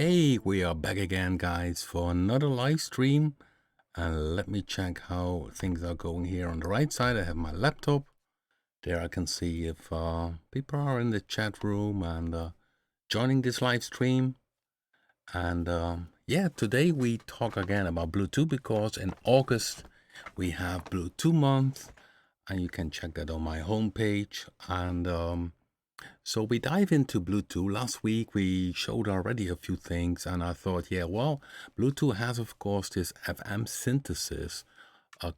Okay, we are back again, guys, for another live stream. And let me check how things are going here. On the right side, I have my laptop. There I can see if people are in the chat room and joining this live stream. And yeah, today we talk again about Bluetooth because in August we have Bluetooth month. And you can check that on my homepage. And so we dive into Bluetooth. Last week we showed already a few things, and I thought, yeah, well, Bluetooth has, of course, this FM synthesis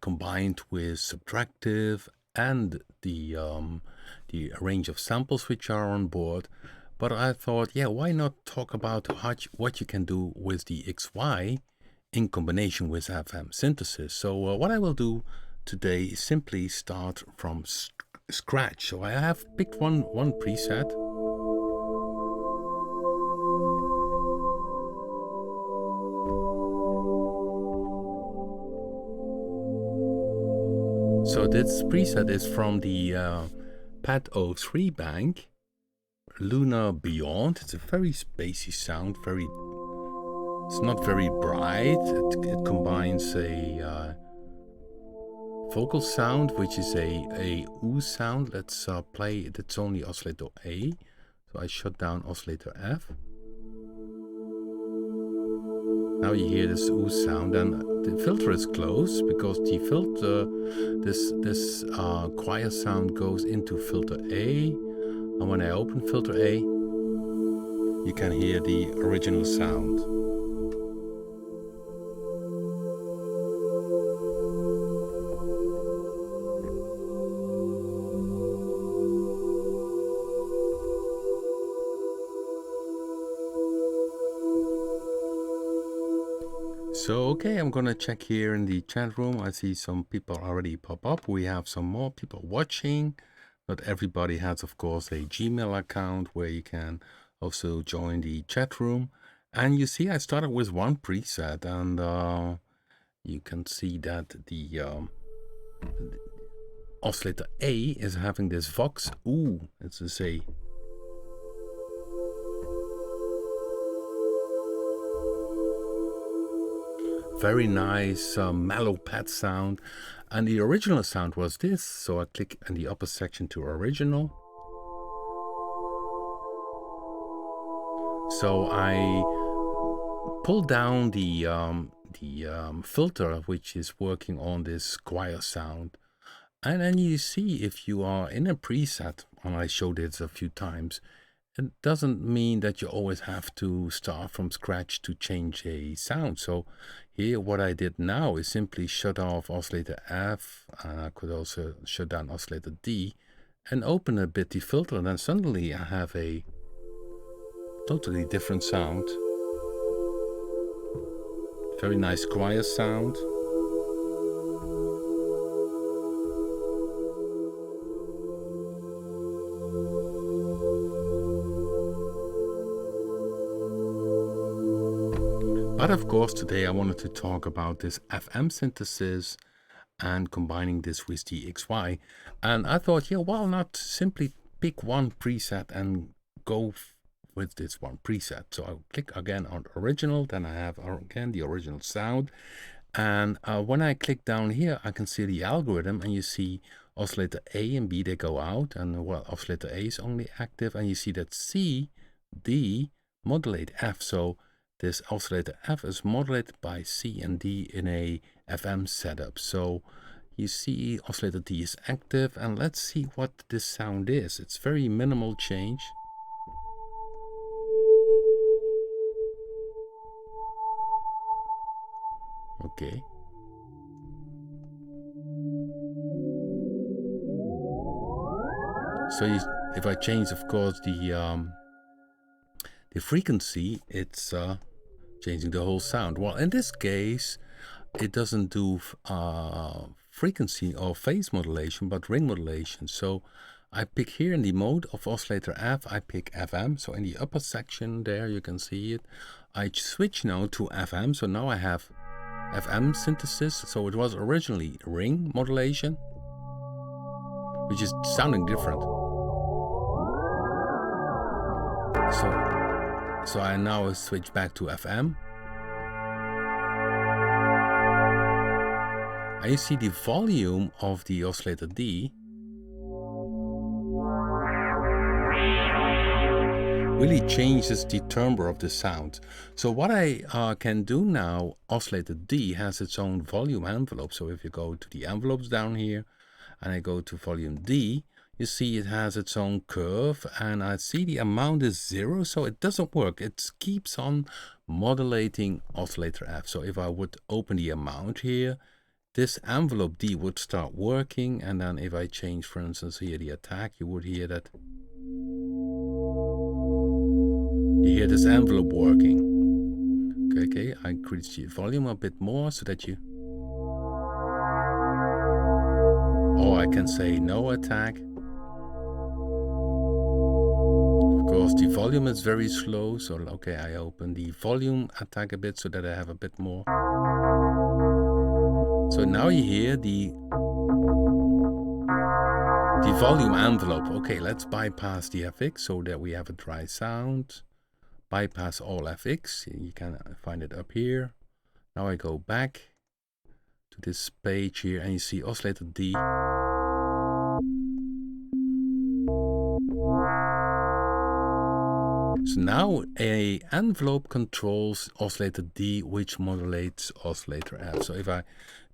combined with subtractive and the range of samples which are on board. But I thought, yeah, why not talk about what you can do with the XY in combination with FM synthesis? So what I will do today is simply start from scratch. So I have picked one preset. So this preset is from the Pad 03 bank, Lunar Beyond. It's a very spacey sound, it's not very bright. It combines a vocal sound, which is a oo sound. Let's play. That's only oscillator A. So I shut down oscillator F. Now you hear this oo sound, and the filter is closed because the filter, this choir sound goes into filter A. And when I open filter A, you can hear the original sound. So, okay, I'm gonna check here in the chat room. I see some people already pop up. We have some more people watching. Not everybody has, of course, a Gmail account where you can also join the chat room. And you see, I started with one preset, and you can see that the oscillator A is having this Vox oo. It's a very nice mellow pad sound, and the original sound was this. So I click in the upper section to original. So I pull down the filter which is working on this choir sound, and then you see if you are in a preset, and I showed it a few times, it doesn't mean that you always have to start from scratch to change a sound. So here what I did now is simply shut off oscillator F, and I could also shut down oscillator D and open a bit the filter, and then suddenly I have a totally different sound. Very nice choir sound. But of course, today I wanted to talk about this FM synthesis and combining this with the XY. And I thought, yeah, why not simply pick one preset and go with this one preset. So I'll click again on original, then I have again the original sound. And when I click down here, I can see the algorithm, and you see oscillator A and B, they go out, and well, oscillator A is only active, and you see that C, D modulate F. So this oscillator F is modulated by C and D in a FM setup. So you see oscillator D is active, and let's see what this sound is. It's very minimal change. Okay. So if I change, of course, the frequency, it's changing the whole sound. Well, in this case, it doesn't do frequency or phase modulation, but ring modulation. So I pick here in the mode of oscillator F, I pick FM. So in the upper section there, you can see it. I switch now to FM. So now I have FM synthesis. So it was originally ring modulation, which is sounding different. So So I now switch back to FM. And you see the volume of the oscillator D really changes the timbre of the sound. So what I can do now, oscillator D has its own volume envelope. So if you go to the envelopes down here and I go to volume D, you see it has its own curve, and I see the amount is 0, so it doesn't work. It keeps on modulating oscillator F. So if I would open the amount here, this envelope D would start working, and then if I change, for instance, here the attack, you would hear that. You hear this envelope working. Okay, I increase the volume a bit more so that you... Or I can say no attack. Of course, the volume is very slow, so okay, I open the volume attack a bit so that I have a bit more. So now you hear the volume envelope. Okay, let's bypass the FX so that we have a dry sound. Bypass all FX. You can find it up here. Now I go back to this page here and you see oscillator D. So now a envelope controls oscillator D, which modulates oscillator F. So if I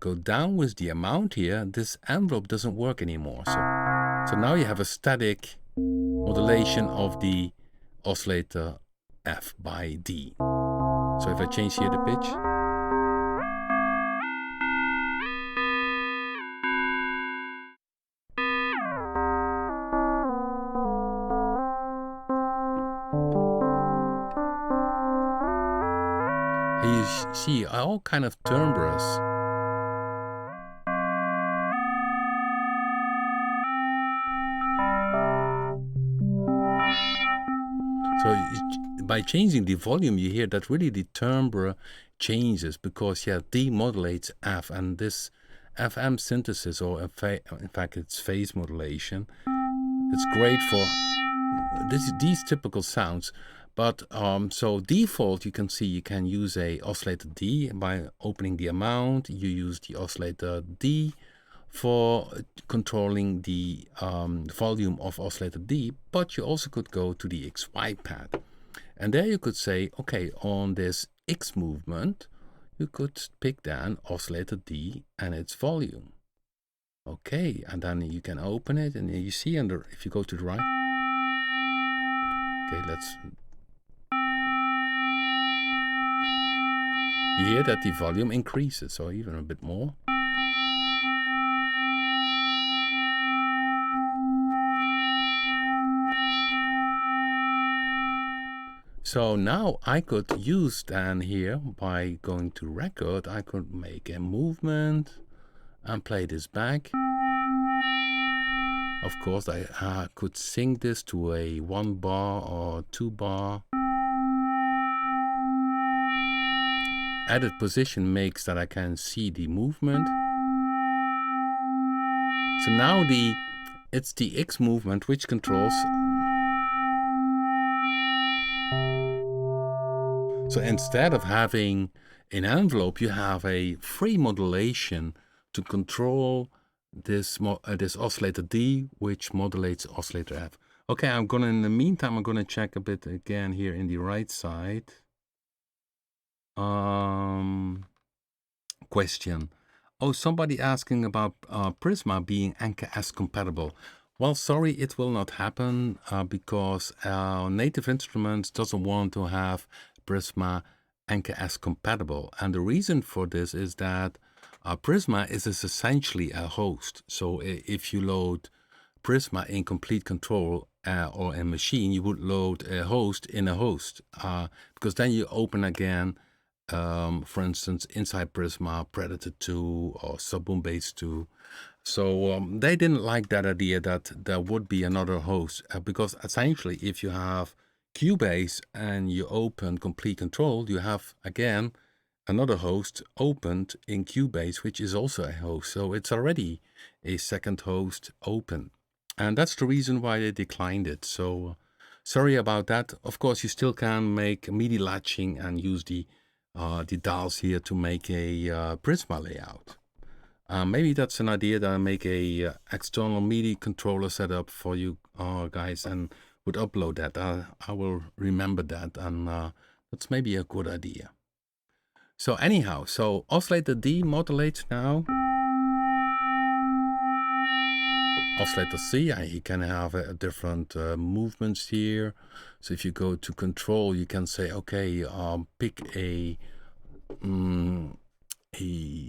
go down with the amount here, this envelope doesn't work anymore. So now you have a static modulation of the oscillator F by D. So if I change here the pitch, you see all kind of timbres. So by changing the volume, you hear that really the timbre changes because D modulates F, and this FM synthesis, or in fact it's phase modulation, it's great for these typical sounds. But so default, you can see you can use a oscillator D by opening the amount. You use the oscillator D for controlling the volume of oscillator D, but you also could go to the XY pad. And there you could say, okay, on this X movement, you could pick then oscillator D and its volume. Okay, and then you can open it, and you see under, if you go to the right, okay, you hear that the volume increases, so even a bit more. So now I could use then here, by going to record, I could make a movement and play this back. Of course, I could sync this to a 1 bar or 2 bar. Edit position makes that I can see the movement. So now it's the X movement which controls. So instead of having an envelope, you have a free modulation to control this oscillator D, which modulates oscillator F. Okay, in the meantime, I'm gonna check a bit again here in the right side. Question. Oh, somebody asking about Prisma being Anchor S compatible. Well, sorry, it will not happen because our Native Instruments doesn't want to have Prisma Anchor S compatible. And the reason for this is that Prisma is essentially a host. So if you load Prisma in complete control or a machine, you would load a host in a host because then you open again, for instance, inside Prisma, Predator 2 or Subboom Bass 2. So they didn't like that idea that there would be another host because essentially if you have Cubase and you open complete control, you have again another host opened in Cubase, which is also a host. So it's already a second host open. And that's the reason why they declined it. So Sorry about that. Of course, you still can make MIDI latching and use the dials here to make a Prisma layout. Maybe that's an idea that I make a external MIDI controller setup for you guys and would upload that. I will remember that, and that's maybe a good idea. So anyhow, so oscillator D modulates now. Oscillator C, you can have different movements here. So if you go to control, you can say, okay, pick a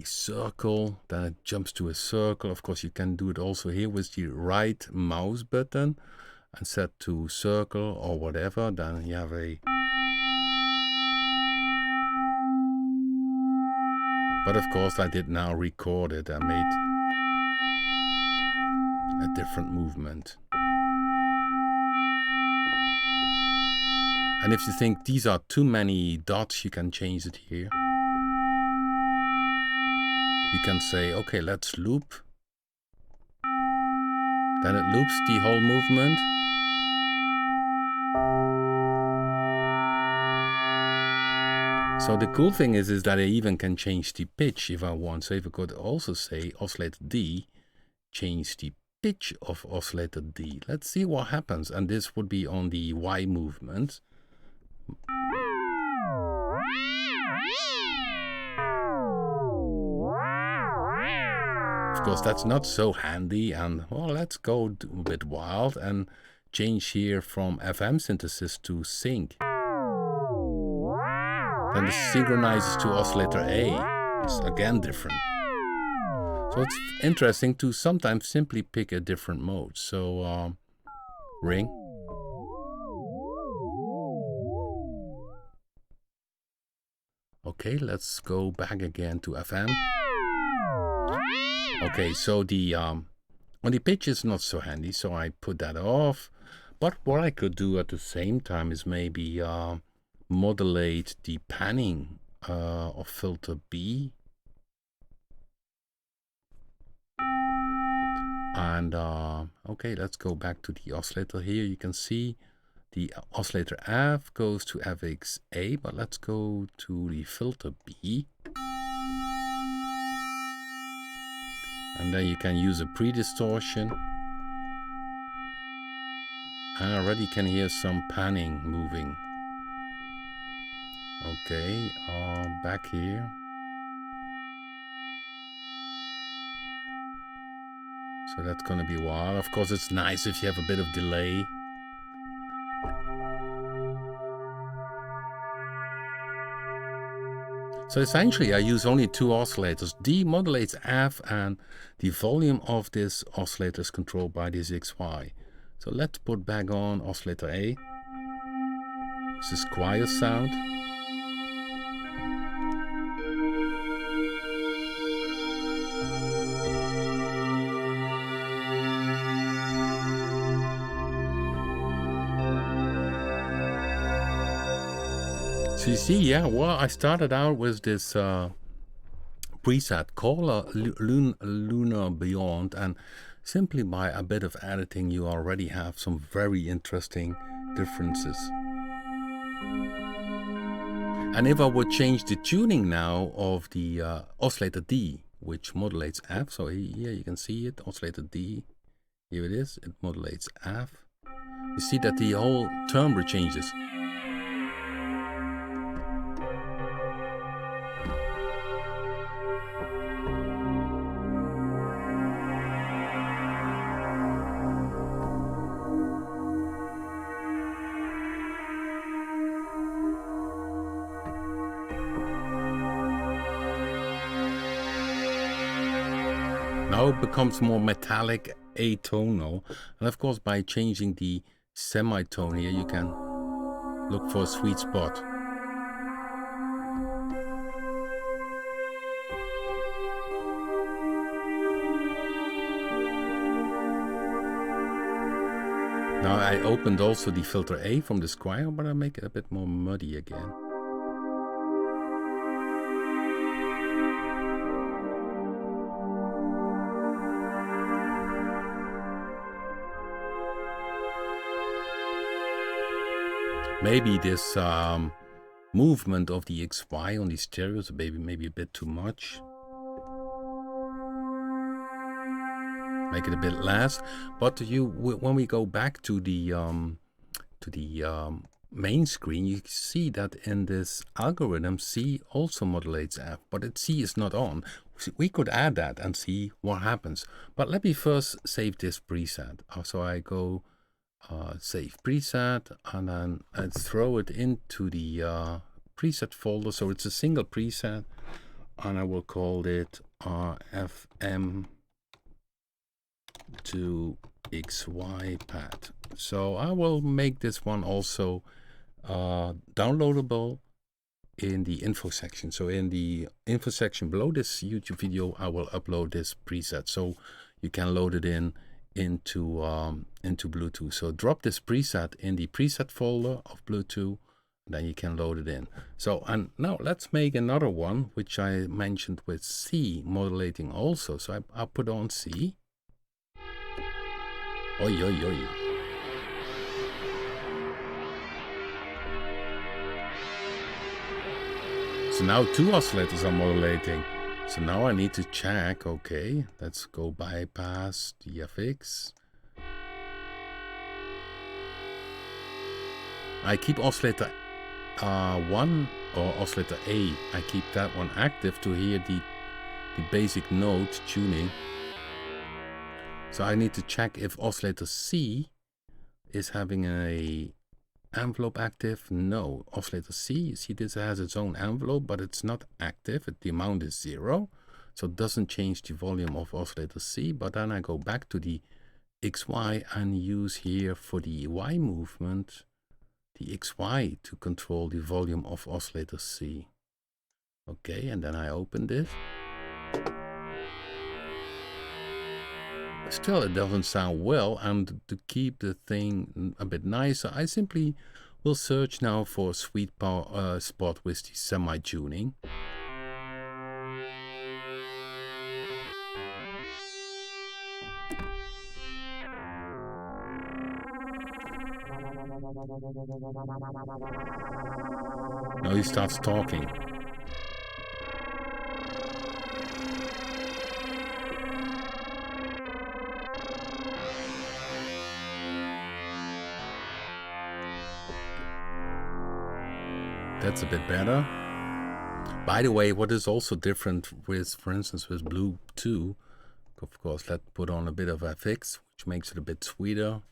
circle, then it jumps to a circle. Of course, you can do it also here with the right mouse button and set to circle or whatever. Then you have a... But of course, I did now record it. I made a different movement. And if you think these are too many dots, you can change it here. You can say, okay, let's loop. Then it loops the whole movement. So the cool thing is that I even can change the pitch if I want. So if I could also say oscillator D, change the pitch of oscillator D. Let's see what happens. And this would be on the Y movement. Of course, that's not so handy, and well, let's go a bit wild and change here from FM synthesis to sync. Then this synchronizes to oscillator A. It's again different. So it's interesting to sometimes simply pick a different mode. So ring. Okay, let's go back again to FM. Okay, so the on the pitch is not so handy, so I put that off. But what I could do at the same time is maybe modulate the panning of filter B. And okay, let's go back to the oscillator here. You can see the oscillator F goes to FXA, but let's go to the filter B. And then you can use a pre-distortion. And I already can hear some panning moving. Okay, back here. So that's gonna be wild. Of course, it's nice if you have a bit of delay. So essentially, I use only two oscillators. D modulates F, and the volume of this oscillator is controlled by this XY. So let's put back on oscillator A. This is choir sound. So you see, yeah, well, I started out with this preset called Lunar Beyond, and simply by a bit of editing, you already have some very interesting differences. And if I would change the tuning now of the oscillator D, which modulates F, so here you can see it, oscillator D, here it is, it modulates F. You see that the whole timbre changes. Now it becomes more metallic, atonal, and of course by changing the semitone here you can look for a sweet spot. Now I opened also the filter A from the Squire, but I make it a bit more muddy again. Maybe this movement of the XY on these stereos maybe a bit too much. Make it a bit less. But when we go back to the main screen, you see that in this algorithm, C also modulates F, but C is not on. We could add that and see what happens. But let me first save this preset. So I go save preset, and then I throw it into the preset folder. So it's a single preset, and I will call it FM to XY pad. So I will make this one also downloadable in the info section. So in the info section below this YouTube video, I will upload this preset so you can load it into Bluetooth. So drop this preset in the preset folder of Bluetooth, then you can load it in. So, and now let's make another one which I mentioned with C modulating also. So I'll put on C. Oi, oi, oi. So now two oscillators are modulating. So now I need to check, okay, let's go bypass the FX. I keep oscillator 1 or oscillator A. I keep that one active to hear the basic note tuning. So I need to check if oscillator C is having a envelope active. No, oscillator C, you see this has its own envelope, but it's not active. The amount is 0, so it doesn't change the volume of oscillator C. But then I go back to the XY and use here for the Y movement the XY to control the volume of oscillator C. Okay, and then I open this. Still, it doesn't sound well, and to keep the thing a bit nicer, I simply will search now for a sweet spot with the semi-tuning. Now he starts talking. That's a bit better. By the way, what is also different with, for instance, with Bluetooth, of course, let's put on a bit of FX, which makes it a bit sweeter,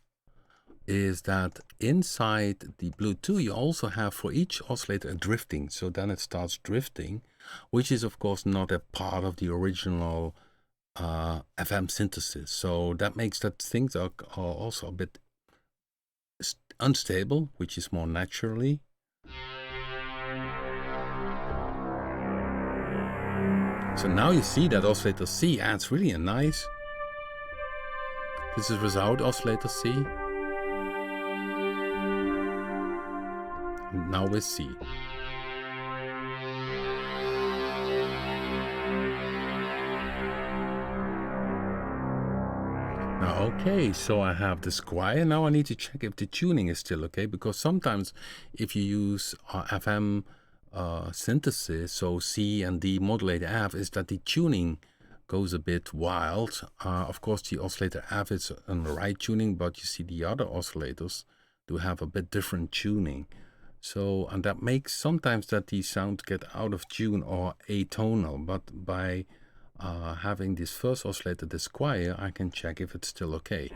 is that inside the Bluetooth, you also have for each oscillator a drifting. So then it starts drifting, which is, of course, not a part of the original FM synthesis. So that makes that things are also a bit unstable, which is more naturally. So now you see that oscillator C adds really a nice. This is without oscillator C. And now with C. Now, okay, so I have the square. Now I need to check if the tuning is still okay, because sometimes if you use FM synthesis, so C and D modulate F, is that the tuning goes a bit wild. Of course, the oscillator F is on the right tuning, but you see the other oscillators do have a bit different tuning. So, and that makes sometimes that the sound get out of tune or atonal, but by having this first oscillator, the square, I can check if it's still okay.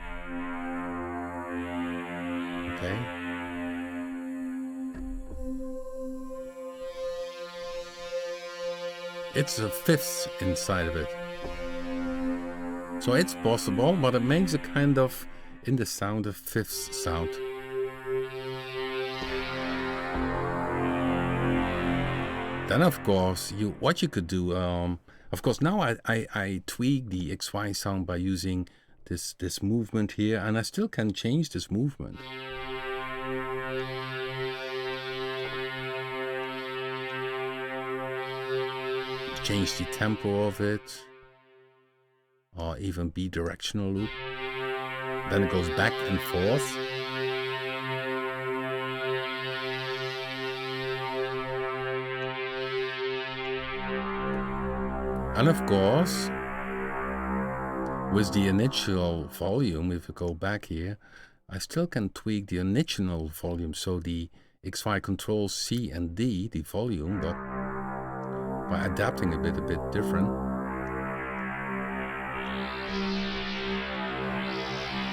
Okay. It's a fifth inside of it. So it's possible, but it makes a kind of, in the sound, a fifth sound. Then, of course, what you could do, of course, now I tweak the XY sound by using this movement here, and I still can change this movement. Change the tempo of it, or even bidirectional loop. Then it goes back and forth. And of course, with the initial volume, if you go back here, I still can tweak the initial volume. So the XY controls C and D, the volume, but by adapting a bit different.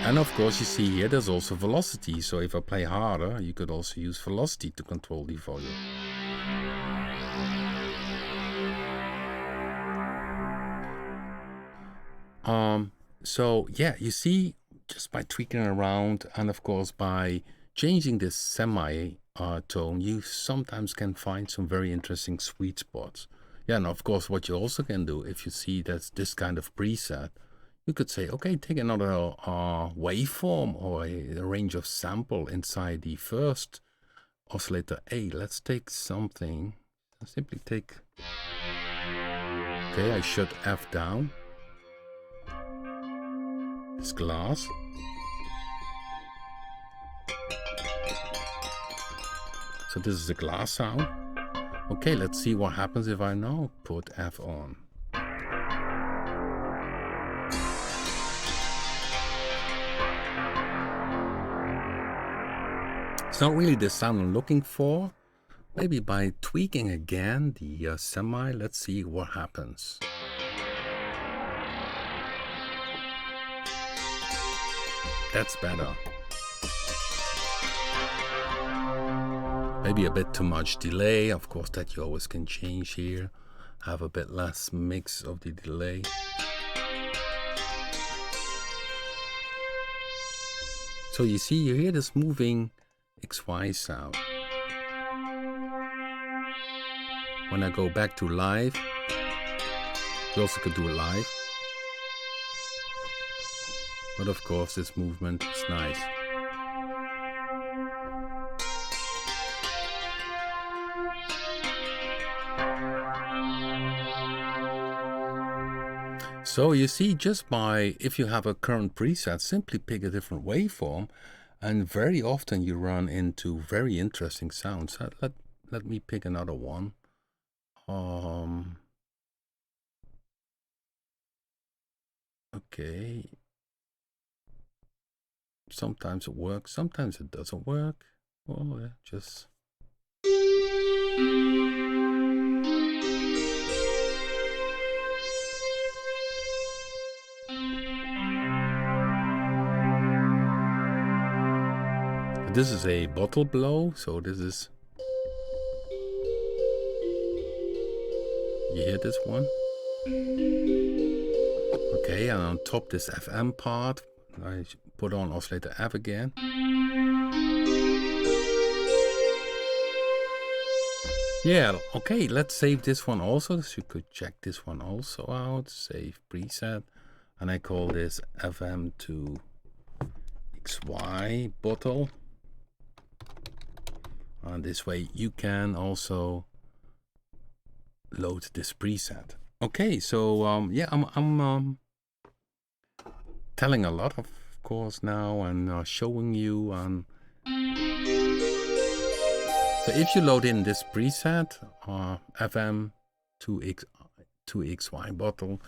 And of course, you see here, there's also velocity. So if I play harder, you could also use velocity to control the volume. So yeah, you see, just by tweaking around, and of course by changing this semi tone, you sometimes can find some very interesting sweet spots. Yeah, and of course what you also can do, if you see that's this kind of preset, you could say, okay, take another waveform or a range of sample inside the first oscillator A. Let's take something, simply take, okay, I shut F down. This glass. So this is a glass sound. Okay, let's see what happens if I now put F on. It's not really the sound I'm looking for. Maybe by tweaking again the semi, let's see what happens. That's better. Maybe a bit too much delay. Of course, that you always can change here. Have a bit less mix of the delay. So you see, you hear this moving XY sound. When I go back to live, you also could do it live. But of course, this movement is nice. So you see, just by, if you have a current preset, simply pick a different waveform, and very often you run into very interesting sounds. Let me pick another one. Okay. Sometimes it works, sometimes it doesn't work. Well, yeah, just... This is a bottle blow, so this is... You hear this one? Okay, and on top this FM part, I put on oscillator F again. Yeah, okay, let's save this one also. So you could check this one also out. Save preset. And I call this FM to XY bottle. And this way you can also load this preset. Okay, so yeah, I'm telling a lot, of course, now, and showing you. So if you load in this preset, FM to XY bottle,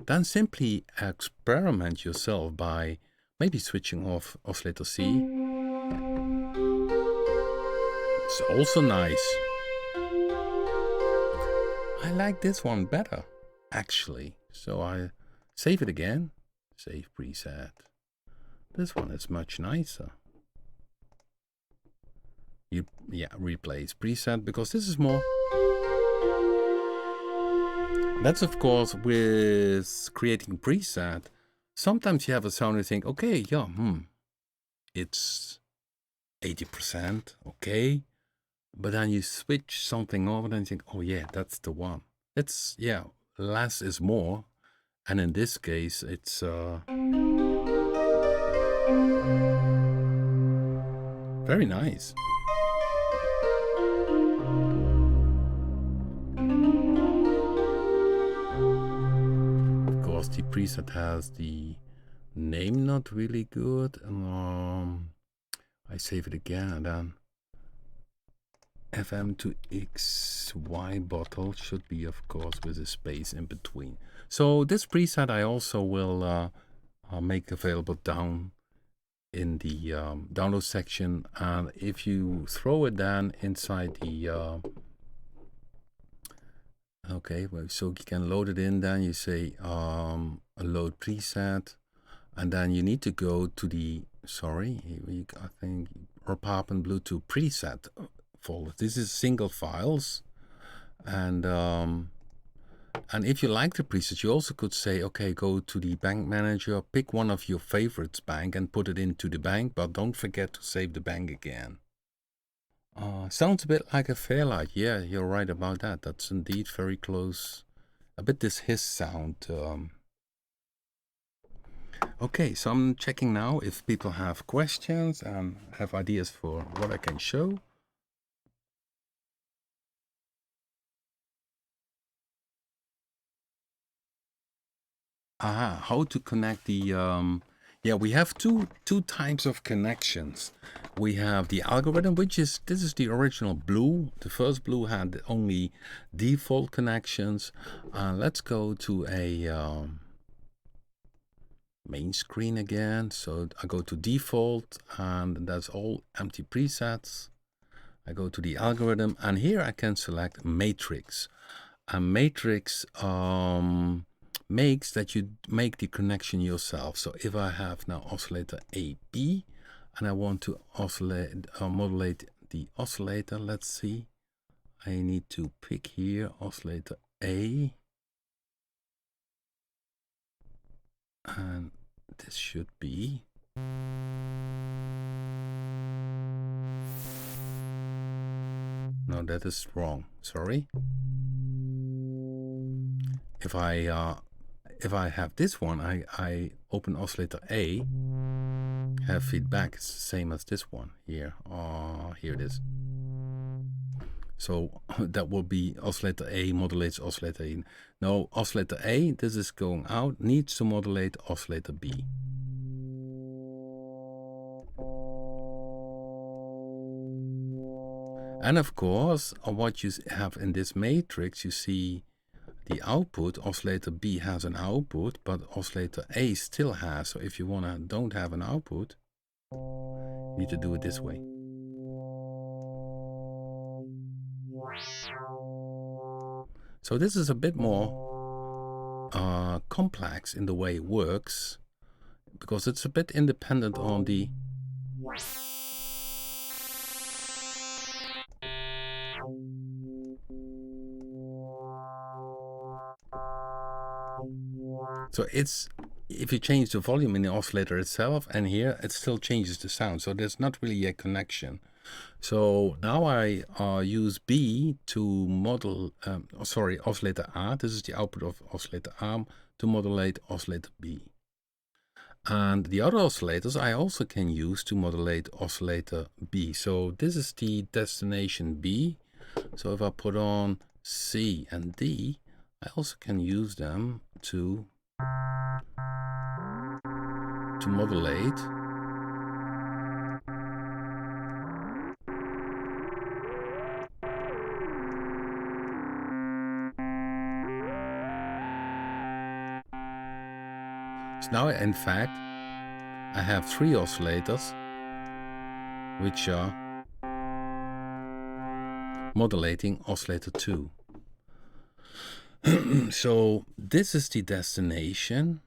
then simply experiment yourself by maybe switching off oscillator C. It's also nice. I like this one better, actually. So I save it again. Save preset. This one is much nicer. Replace preset, because this is more... That's of course with creating preset. Sometimes you have a sound and you think, okay, yeah, it's 80%, okay. But then you switch something over and you think, oh yeah, that's the one. It's, yeah, less is more. And in this case, it's very nice. Of course, the preset has the name not really good. I save it again, and then FM to XY bottle should be, of course, with a space in between. So this preset I also will make available down in the download section, and if you throw it then inside the okay, well, so you can load it in, then you say load preset, and then you need to go to the I think RPAP and Bluetooth preset folder. This is single files, and if you like the preset, you also could say, okay, go to the bank manager, pick one of your favorites bank and put it into the bank, but don't forget to save the bank again. Sounds a bit like a Fairlight. Yeah, you're right about that. That's indeed very close. A bit this hiss sound. Okay, so I'm checking now if people have questions and have ideas for what I can show. How to connect the yeah, we have two types of connections. We have the algorithm, this is the original blue. The first blue had only default connections. Let's go to a main screen again. So I go to default, and that's all empty presets. I go to the algorithm, and here I can select matrix. A matrix makes that you make the connection yourself. So if I have now oscillator AB and I want to modulate the oscillator, let's see, I need to pick here oscillator A, and this should be no, that is wrong, sorry. If I have this one, I open oscillator A, have feedback. It's the same as this one here. Here it is. So that will be oscillator A modulates oscillator E. No, oscillator A, this is going out, needs to modulate oscillator B. And of course, what you have in this matrix, you see the output. Oscillator B has an output, but oscillator A still has. So if you don't have an output, you need to do it this way. So this is a bit more complex in the way it works, because it's a bit independent on the so it's, if you change the volume in the oscillator itself, and here it still changes the sound, so there's not really a connection. So now I use B to model, oscillator A, this is the output of oscillator A, to modulate oscillator B. And the other oscillators I also can use to modulate oscillator B. So this is the destination B. So if I put on C and D, I also can use them to modulate so now in fact I have 3 oscillators which are modulating oscillator 2. So this is the destination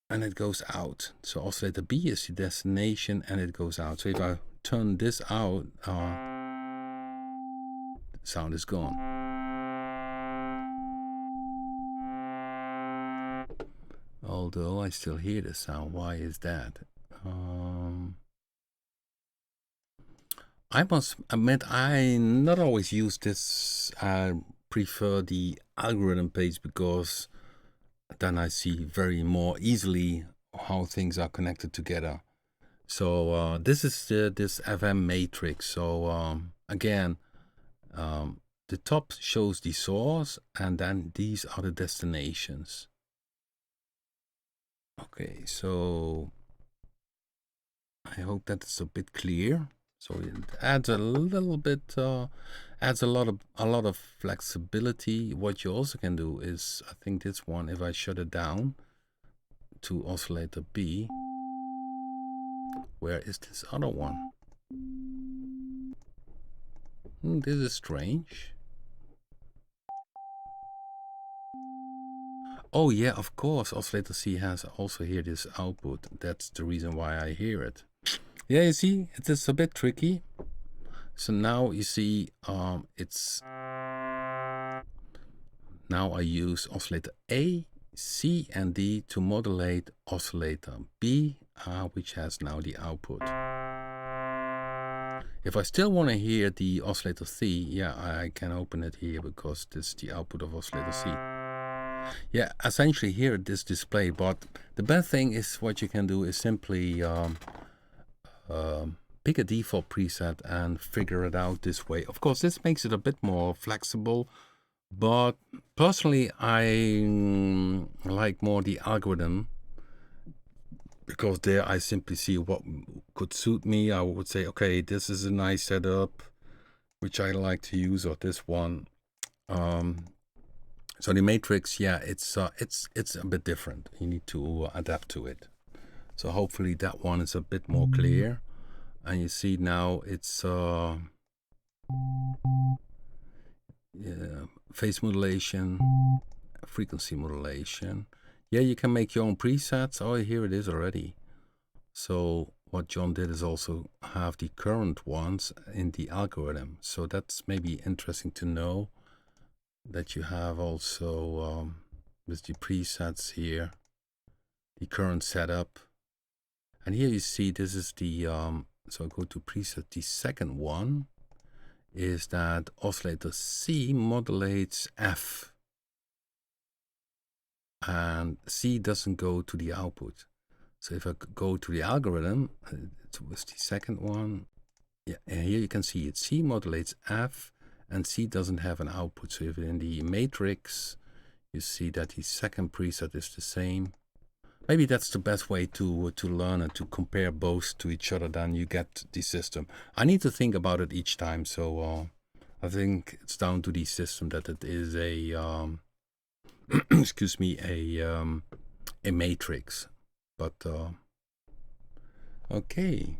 and it goes out. So oscillator B is the destination and it goes out. So if I turn this out, sound is gone. Although I still hear the sound. Why is that? I must admit I not always use this. I prefer the algorithm page because then I see very more easily how things are connected together. So this is this FM matrix. So again, the top shows the source and then these are the destinations. Okay, so I hope that it's a bit clear. So it adds a little bit, adds a lot of flexibility. What you also can do is, I think this one, if I shut it down to oscillator B, where is this other one? This is strange. Oh yeah, of course, oscillator C has also here this output. That's the reason why I hear it. Yeah, you see, it is a bit tricky. So now you see, it's now I use oscillator A, C, and D to modulate oscillator B, which has now the output. If I still want to hear the oscillator C, yeah, I can open it here because this is the output of oscillator C. Yeah, essentially here it is displayed, but the best thing is what you can do is simply pick a default preset and figure it out this way. Of course, this makes it a bit more flexible, but personally I like more the algorithm, because there I simply see what could suit me. I would say, okay, this is a nice setup which I like to use, or this one. So the matrix, yeah, it's a bit different. You need to adapt to it. So hopefully that one is a bit more clear. And you see now it's phase modulation, frequency modulation. Yeah, you can make your own presets. Oh, here it is already. So what John did is also have the current ones in the algorithm. So that's maybe interesting to know, that you have also with the presets here, the current setup. And here you see this is the, so I go to preset, the second one is that oscillator C modulates F, and C doesn't go to the output. So if I go to the algorithm, it was the second one. Yeah, and here you can see it. C modulates F, and C doesn't have an output. So if in the matrix, you see that the second preset is the same. Maybe that's the best way to learn and to compare both to each other. Then you get the system. I need to think about it each time. So I think it's down to the system that it is a excuse me, a matrix. But okay.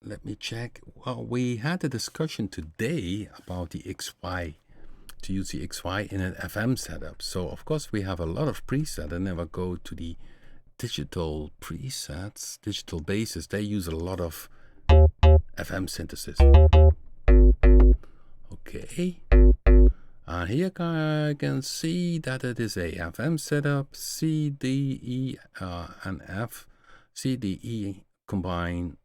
Let me check. Well, we had a discussion today about the XY, to use the XY in an FM setup. So of course we have a lot of presets, and then I go to the digital presets, digital bases. They use a lot of FM synthesis. Okay. And here I can see that it is a FM setup, C, D, E, and F. C, D, E combine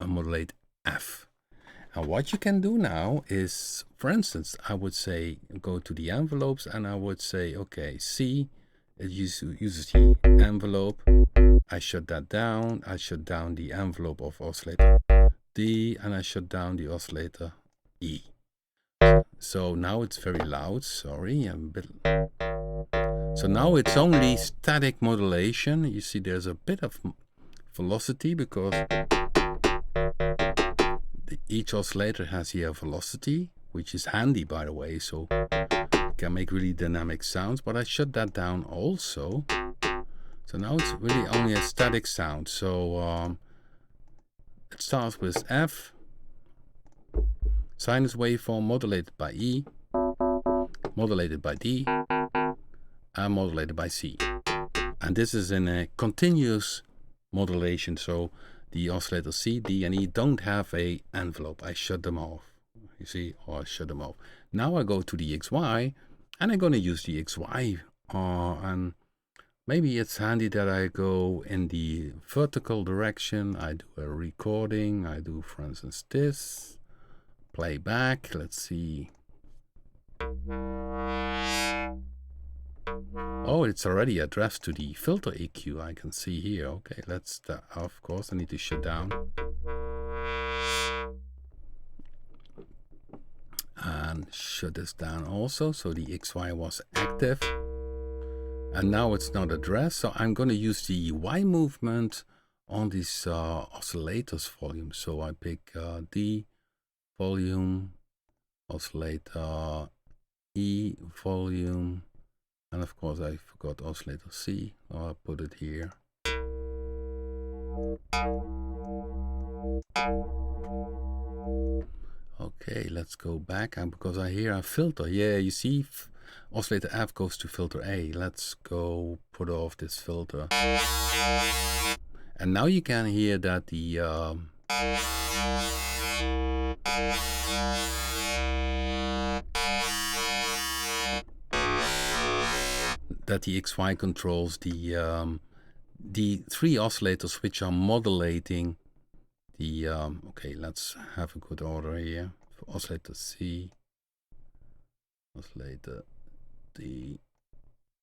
and modulate F. And what you can do now is, for instance, I would say go to the envelopes, and I would say, okay, C, it uses the envelope. I shut that down. I shut down the envelope of oscillator D, and I shut down the oscillator E. So now it's very loud. Sorry, I'm a bit. So now it's only static modulation. You see there's a bit of velocity because each oscillator has here a velocity, which is handy, by the way, so you can make really dynamic sounds. But I shut that down also. So now it's really only a static sound. So it starts with F, sinus waveform modulated by E, modulated by D, and modulated by C. And this is in a continuous modulation. So the oscillator C, D, and E don't have a envelope. I shut them off. You see, or I shut them off. Now I go to the XY, and I'm going to use the XY. And maybe it's handy that I go in the vertical direction. I do a recording. I do, for instance, this. Play back. Let's see. Oh, it's already addressed to the filter EQ. I can see here. Okay, let's, of course, I need to shut down. And shut this down also. So the XY was active. And now it's not addressed. So I'm going to use the Y movement on these oscillators volume. So I pick D volume, oscillator E volume, and of course I forgot oscillator C. I'll put it here. Okay, let's go back, and because I hear a filter. Yeah, you see oscillator F goes to filter A. Let's go put off this filter. And now you can hear that the XY controls the three oscillators which are modulating the okay, let's have a good order here. For oscillator C, oscillator D,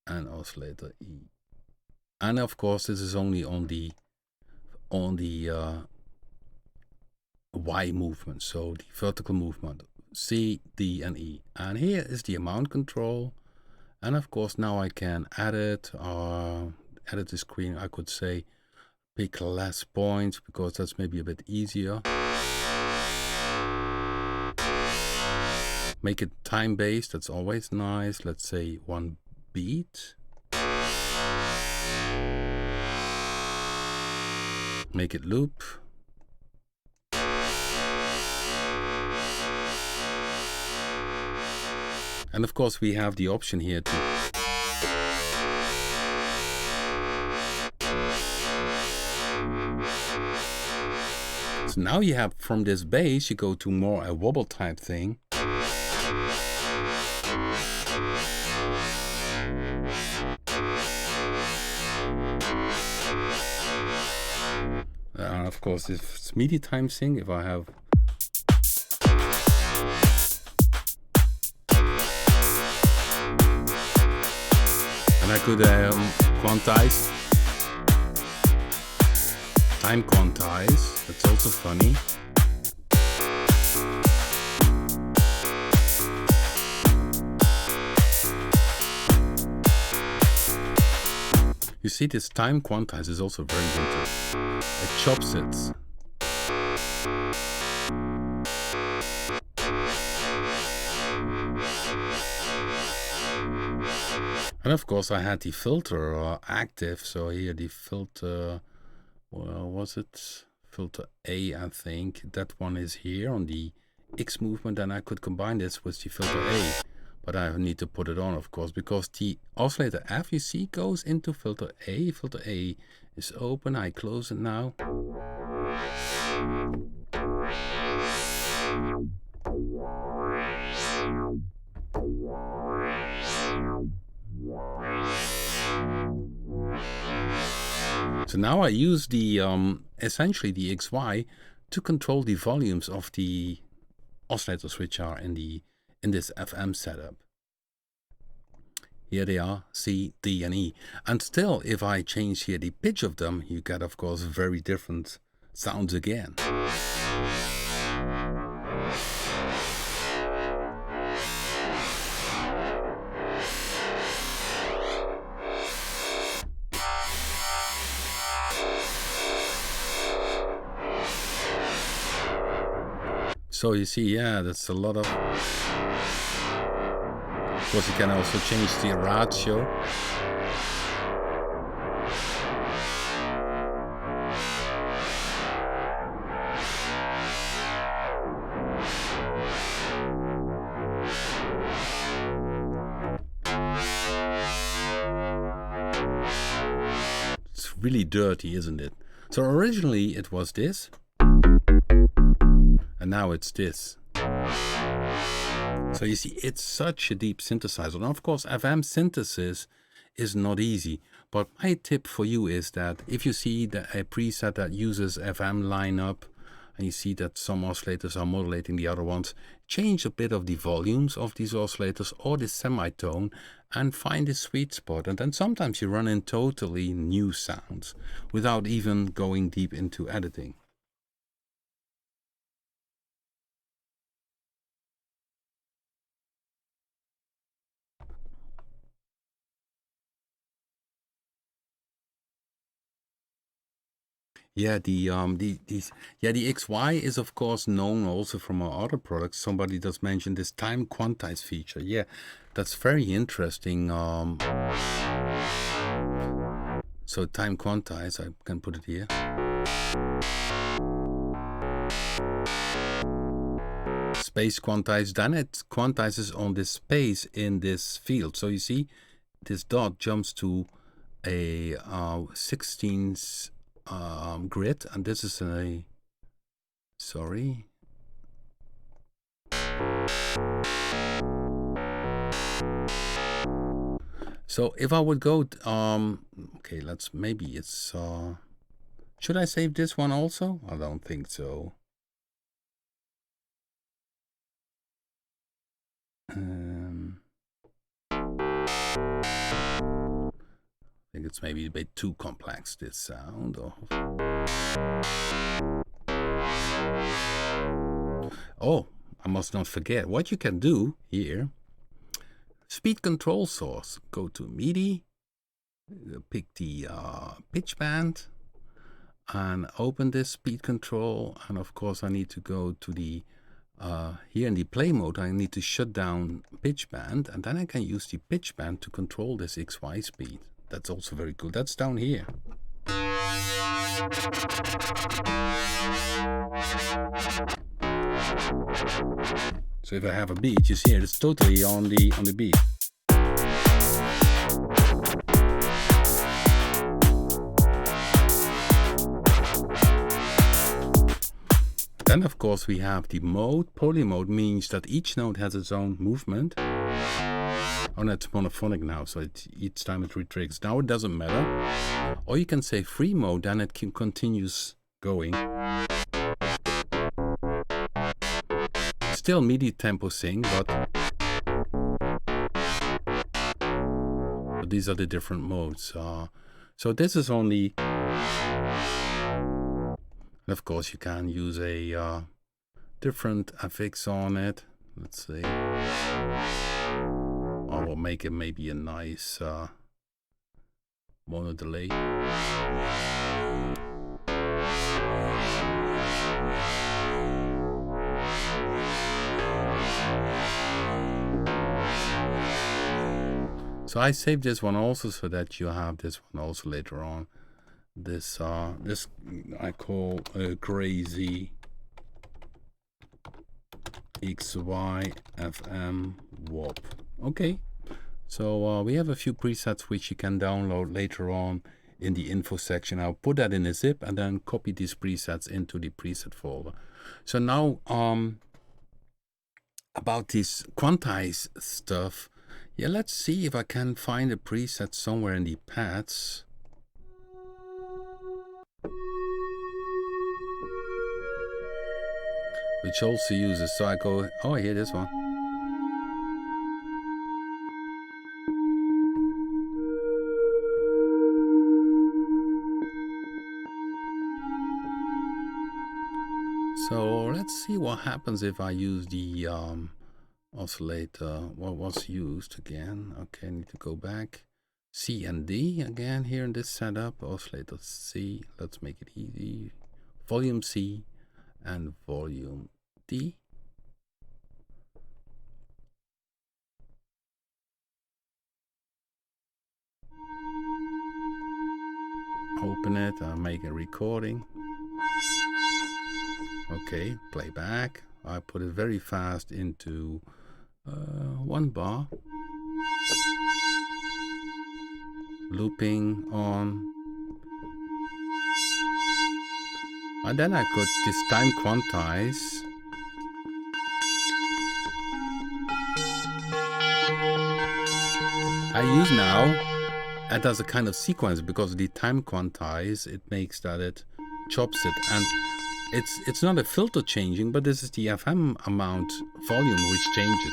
and oscillator E. And of course this is only on the Y movement, so the vertical movement, C, D, and E. And here is the amount control. And of course now I can edit the screen. I could say pick less points because that's maybe a bit easier. Make it time-based, that's always nice. Let's say 1 beat. Make it loop. And of course we have the option here to so now you have from this bass you go to more a wobble type thing. Of course if it's MIDI time sync, if I have and I could quantize, time quantize, that's also funny. You see this time quantize is also very good. It chops it. And of course I had the filter active, so here the filter, well, was it filter A, I think. That one is here on the X movement, and I could combine this with the filter A. But I need to put it on, of course, because the oscillator F, you see, goes into filter A. Filter A is open. I close it now. So now I use the essentially the XY to control the volumes of the oscillators which are in this FM setup. Here they are, C, D, and E. And still, if I change here the pitch of them, you get, of course, very different sounds again. So you see, yeah, that's a lot of... Of course, you can also change the ratio. It's really dirty, isn't it? So originally it was this. And now it's this. So you see, it's such a deep synthesizer. And of course, FM synthesis is not easy. But my tip for you is that if you see a preset that uses FM lineup, and you see that some oscillators are modulating the other ones, change a bit of the volumes of these oscillators or the semitone and find the sweet spot. And then sometimes you run in totally new sounds without even going deep into editing. Yeah, the XY is of course known also from our other products. Somebody does mention this time quantize feature. Yeah, that's very interesting. So time quantize, I can put it here. Space quantize, then it quantizes on this space in this field. So you see, this dot jumps to a 16th grid, and this is a, sorry. So if I would go, okay, let's, maybe it's, should I save this one also? I don't think so. I think it's maybe a bit too complex, this sound. Oh, I must not forget what you can do here. Speed control source. Go to MIDI, pick the pitch band, and open this speed control. And of course, I need to go to the here in the play mode. I need to shut down pitch band, and then I can use the pitch band to control this XY speed. That's also very cool. That's down here. So if I have a beat, you see it's totally on the beat. Then of course we have the mode. Poly mode means that each note has its own movement. Oh, no, it's monophonic now, so each time it retracts. Now it doesn't matter. Or you can say free mode, then it continues going. Still MIDI tempo sync, but these are the different modes. So this is only, of course you can use a different affix on it. Let's see. I will make it maybe a nice mono delay. So I saved this one also so that you have this one also later on. This this I call crazy XY FM WOP. Okay, so we have a few presets which you can download later on in the info section. I'll put that in a zip and then copy these presets into the preset folder. So now about this Quantize stuff, yeah, let's see if I can find a preset somewhere in the paths. Which also uses, so I go, oh, here, this one. So let's see what happens if I use the oscillator. What was used again? Okay, I need to go back. C and D again here in this setup. Oscillator C. Let's make it easy. Volume C and volume D. Open it. I'll make a recording. Okay, play back. I put it very fast into 1 bar. Looping on. And then I got this time quantize. I use now, it does a kind of sequence because the time quantize, it makes that it chops it, and it's not a filter changing, but this is the FM amount volume which changes.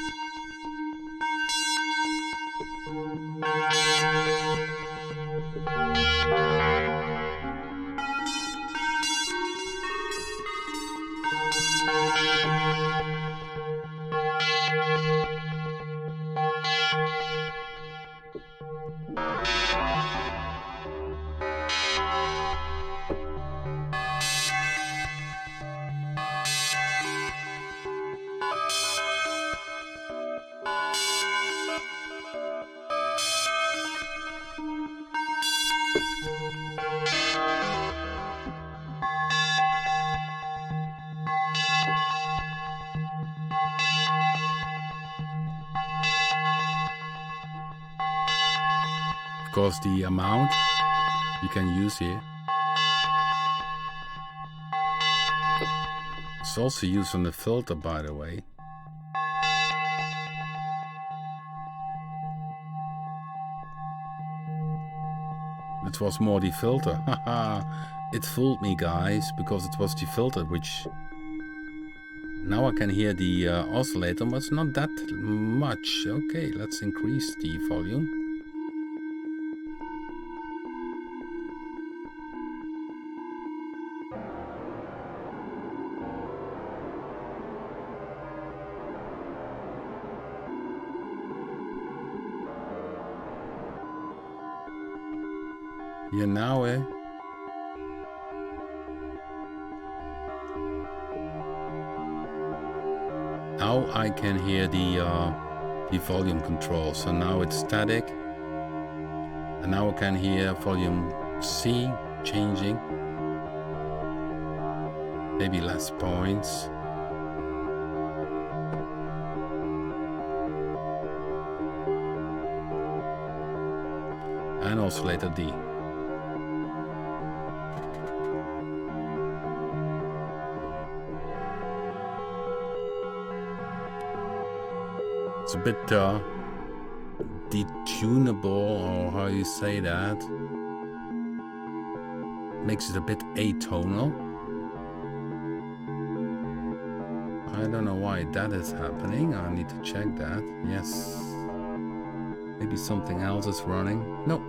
Of course, the amount you can use here. It's also used on the filter, by the way. It was more the filter. Haha, it fooled me, guys, because it was the filter, which now I can hear the oscillator, but it's not that much. Okay, let's increase the volume. Yeah, now, now I can hear the volume control. So now it's static, and now I can hear volume C changing. Maybe less points. And oscillator D. It's a bit detunable, or how you say that. Makes it a bit atonal. I don't know why that is happening. I need to check that. Yes. Maybe something else is running. No.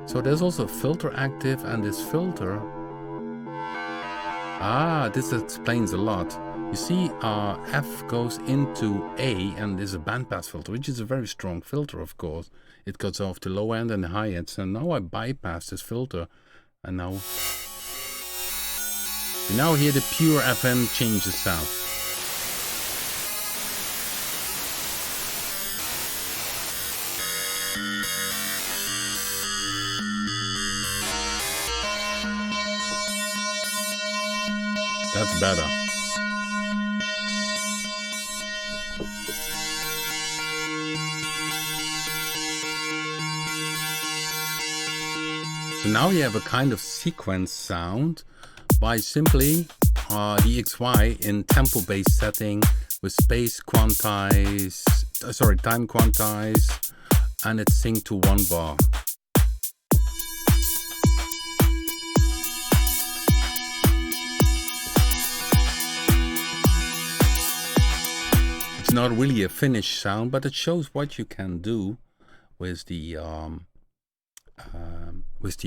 So there's also a filter active, and this filter. Ah, this explains a lot. You see, F goes into A, and there's a bandpass filter, which is a very strong filter, of course. It cuts off the low end and the high end. So now I bypass this filter, and now you now hear the pure FM change the sound. That's better. So now you have a kind of sequence sound by simply the XY in tempo-based setting with space quantize, time quantize, and it's synced to 1 bar. It's not really a finished sound, but it shows what you can do with the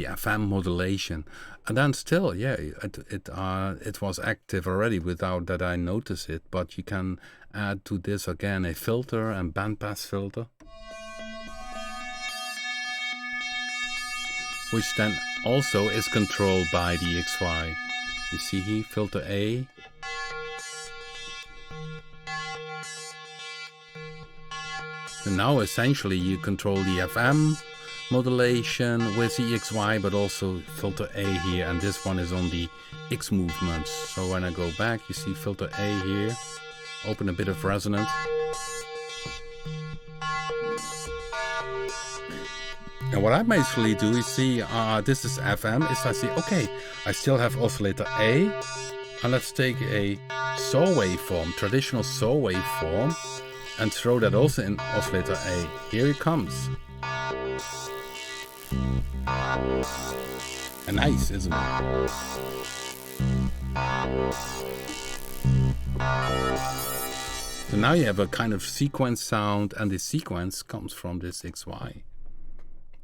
FM modulation. And then still, yeah, it was active already without that I notice it. But you can add to this again a filter and bandpass filter, which then also is controlled by the XY. You see here, filter A. And now essentially you control the FM modulation with the XY, but also filter A here, and this one is on the X movements. So when I go back, you see filter A here, open a bit of resonance. And what I basically do is see, this is FM, is I see, okay, I still have oscillator A, and let's take a saw waveform, traditional saw waveform, and throw that also in oscillator A. Here it comes. And nice, isn't it? So now you have a kind of sequence sound, and this sequence comes from this XY.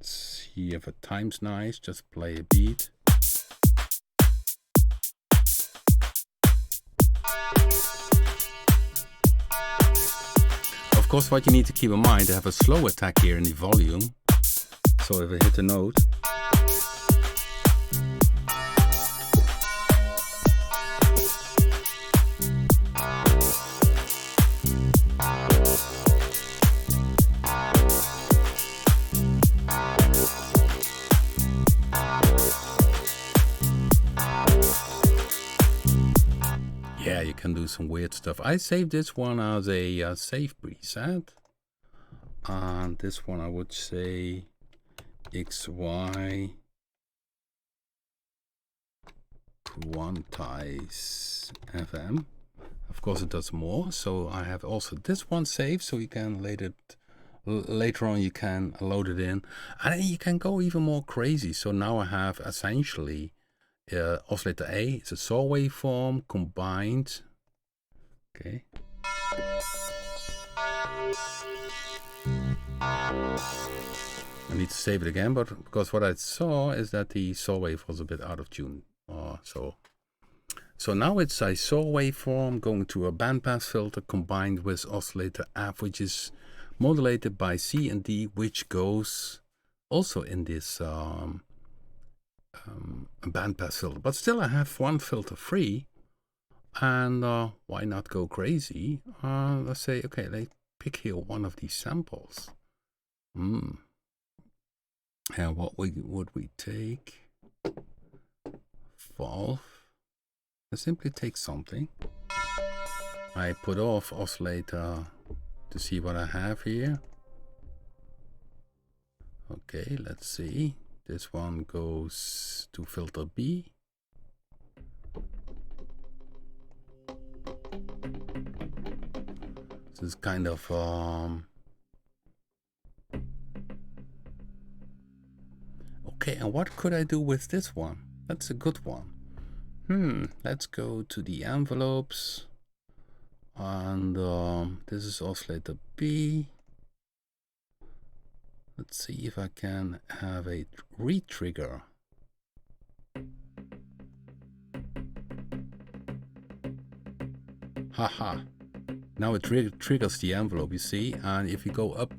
See if it times nice, just play a beat. Of course, what you need to keep in mind, I have a slow attack here in the volume. So if I hit a note, can do some weird stuff. I saved this one as a save preset. And this one I would say XY Quantize FM. Of course it does more, so I have also this one saved, so you can later on you can load it in, and you can go even more crazy. So now I have essentially oscillator A, it's a saw waveform combined. Okay. I need to save it again, but because what I saw is that the saw wave was a bit out of tune. So now it's a saw waveform going to a bandpass filter combined with oscillator F, which is modulated by C and D, which goes also in this bandpass filter. But still I have one filter free, and why not go crazy? Let's say, okay, let's pick here one of these samples. And what would we take? Valve. I simply take something. I put off oscillator to see what I have here. Okay, let's see. This one goes to filter B. This is kind of okay, and what could I do with this one? That's a good one. Let's go to the envelopes, and this is oscillator B. Let's see if I can have a retrigger. Haha. Now it triggers the envelope, you see, and if you go up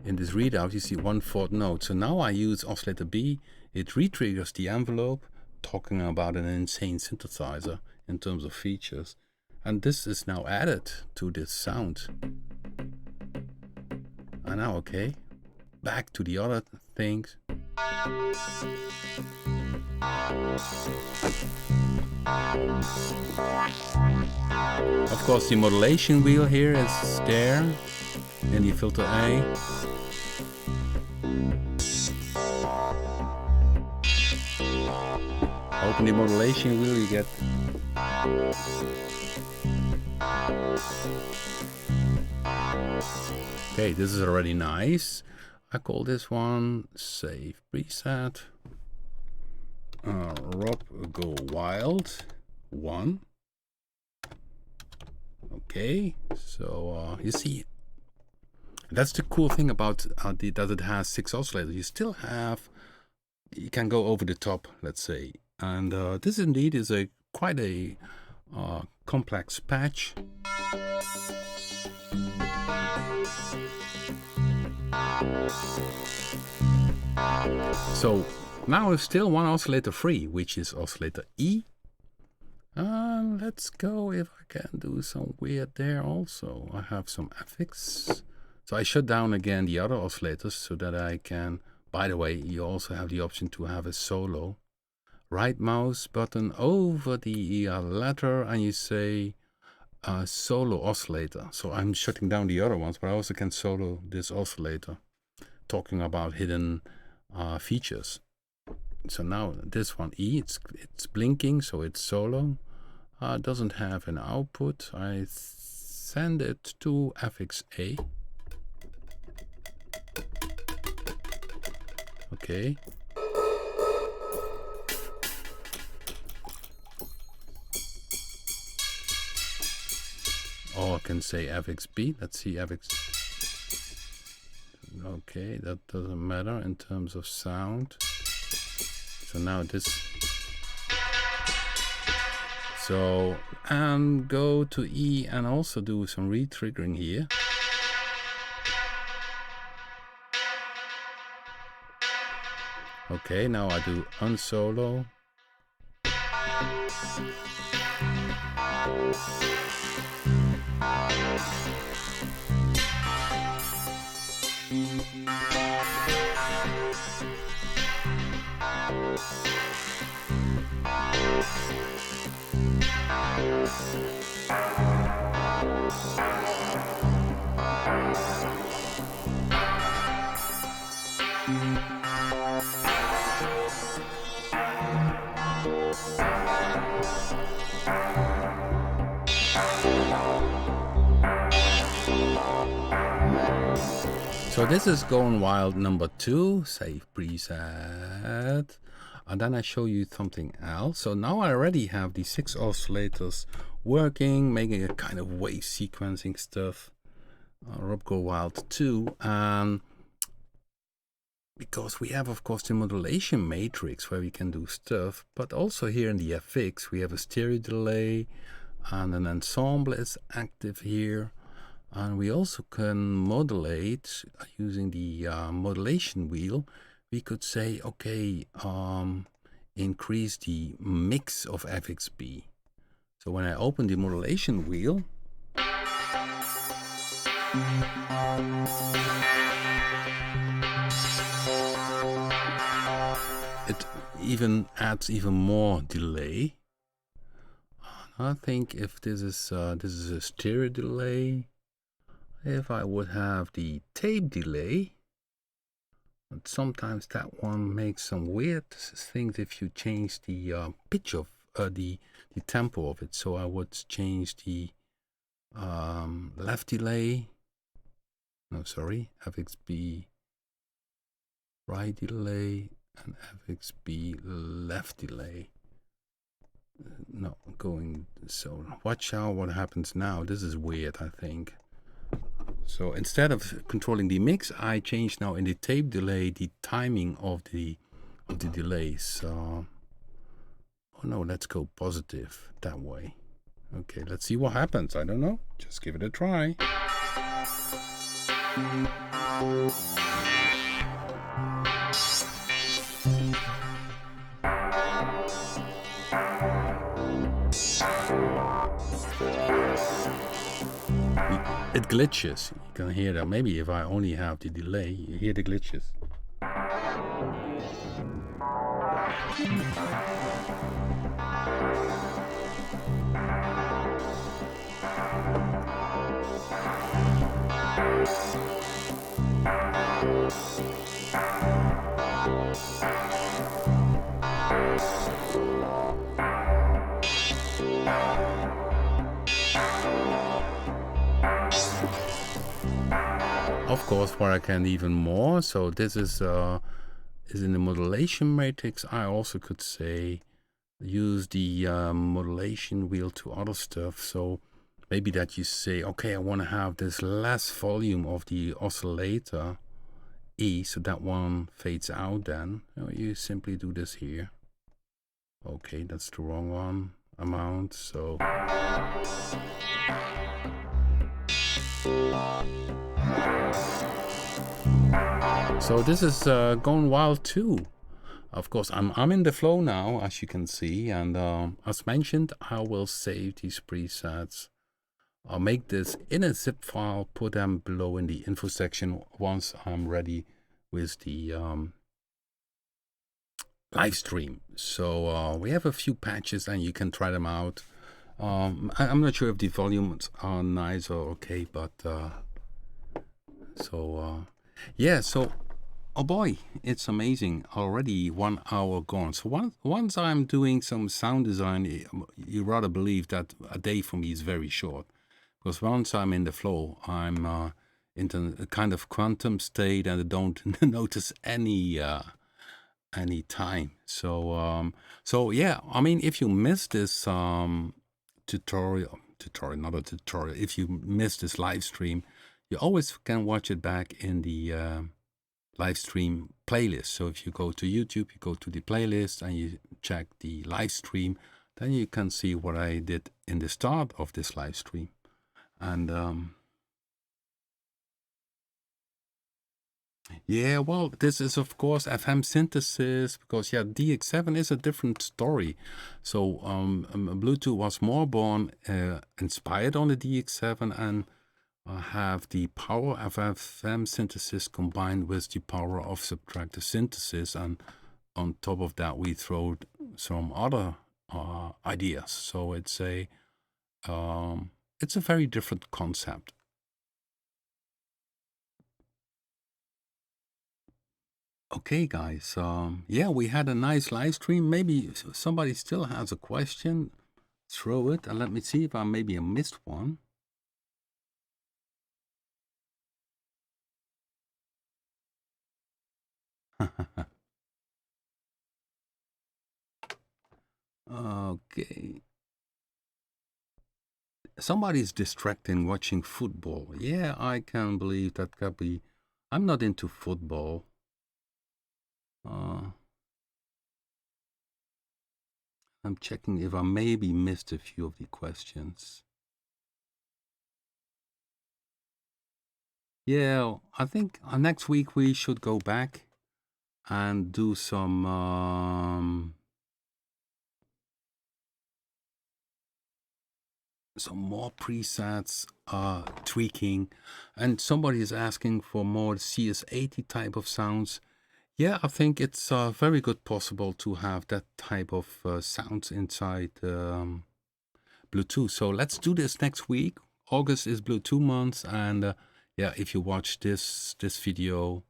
in this readout, you see 1/4 note. So now I use oscillator B, it re-triggers the envelope, talking about an insane synthesizer in terms of features. And this is now added to this sound. And now, okay, back to the other things. Of course, the modulation wheel here is there in the filter A. Open the modulation wheel, you get okay, this is already nice. I call this one save preset. Rob go wild 1. Okay, so you see, that's the cool thing about that it has 6 oscillators. You can go over the top, let's say, and this indeed is quite a complex patch. So now it's still one oscillator free, which is oscillator E. Let's go if I can do some weird there also. I have some FX. So I shut down again the other oscillators so that I can, by the way, you also have the option to have a solo. Right mouse button over the letter and you say solo oscillator. So I'm shutting down the other ones, but I also can solo this oscillator, talking about hidden features. So now this one E, it's blinking, so it's solo. Doesn't have an output. I send it to FXA. Okay. Or I can say FXB. Let's see FX. Okay, that doesn't matter in terms of sound. So now this. So, and go to E and also do some re-triggering here. Okay, now I do unsolo. So this is Going Wild number 2, save preset, and then I show you something else. So now I already have the 6 oscillators working, making a kind of wave sequencing stuff. Rob Go Wild 2, and because we have of course the modulation matrix where we can do stuff, but also here in the FX we have a stereo delay and an ensemble is active here. And we also can modulate using the modulation wheel. We could say, okay, increase the mix of FXB. So when I open the modulation wheel, it even adds even more delay. I think if this is a stereo delay. If I would have the tape delay, but sometimes that one makes some weird things if you change the pitch of the tempo of it. So I would change the left delay. No, sorry, FXB right delay and FXB left delay. No, going. So watch out what happens now. This is weird, I think. So instead of controlling the mix, I change now in the tape delay the timing of the delay. So, oh no, let's go positive that way. Okay, let's see what happens. I don't know. Just give it a try. It glitches. You can hear that. Maybe if I only have the delay, you hear the glitches. Of course, where I can even more. So this is in the modulation matrix. I also could say use the modulation wheel to other stuff. So maybe that you say, okay, I want to have this less volume of the oscillator E, so that one fades out. Then you simply do this here. Okay, that's the wrong one amount. So. So this is Going Wild 2. Of course, I'm in the flow now, as you can see, and as mentioned, I will save these presets. I'll make this in a zip file, put them below in the info section once I'm ready with the live stream. So we have a few patches and you can try them out. I'm not sure if the volumes are nice or okay, but yeah, so oh boy, it's amazing. Already 1 hour gone. So once I'm doing some sound design, you rather believe that a day for me is very short. Because once I'm in the flow, I'm into a kind of quantum state and I don't notice any time. So yeah, I mean, if you miss this tutorial, not a tutorial, if you miss this live stream, you always can watch it back in the live stream playlist. So if you go to YouTube, you go to the playlist and you check the live stream, then you can see what I did in the start of this live stream. And yeah, well, this is of course FM synthesis, because yeah, DX7 is a different story. So Bluetooth was more born inspired on the DX7, and have the power of FM synthesis combined with the power of subtractive synthesis, and on top of that we throw some other ideas. So it's a very different concept. Okay, guys. Yeah, we had a nice live stream. Maybe somebody still has a question. Throw it and let me see if I missed one. Okay. Somebody's distracting watching football. Yeah, I can believe that could be. I'm not into football. I'm checking if I maybe missed a few of the questions. Yeah, I think next week we should go back and do some more presets, tweaking. And somebody is asking for more CS80 type of sounds. Yeah, I think it's very good possible to have that type of sounds inside Bluetooth. So let's do this next week. August is Bluetooth month, and yeah, if you watch this video,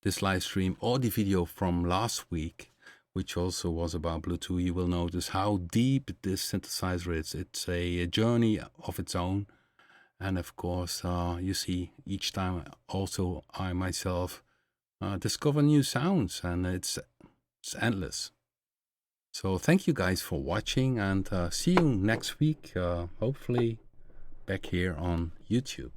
this live stream, or the video from last week, which also was about Bluetooth, you will notice how deep this synthesizer is. It's a journey of its own. And of course, you see each time also I myself discover new sounds, and it's endless. So thank you guys for watching, and see you next week, hopefully back here on YouTube.